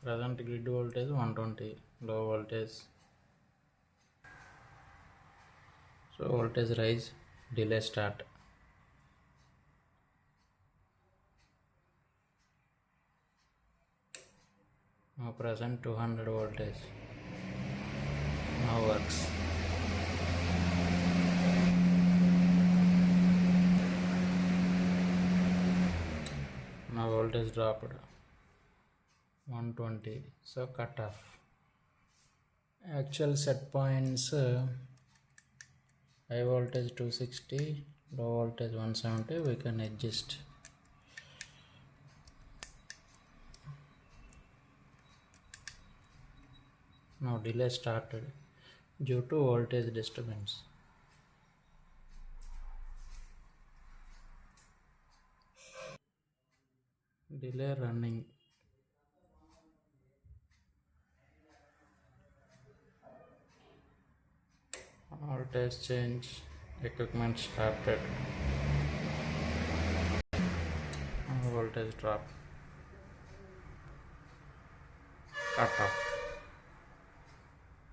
Present grid voltage 120, low voltage. So voltage rise, delay start. Now present 200 voltage. Now works. Now voltage dropped 120, so cut off. Actual set points high voltage 260, low voltage 170. We can adjust. Now delay started due to voltage disturbance. Delay running. Voltage change. Equipment started. Voltage drop. Cut off.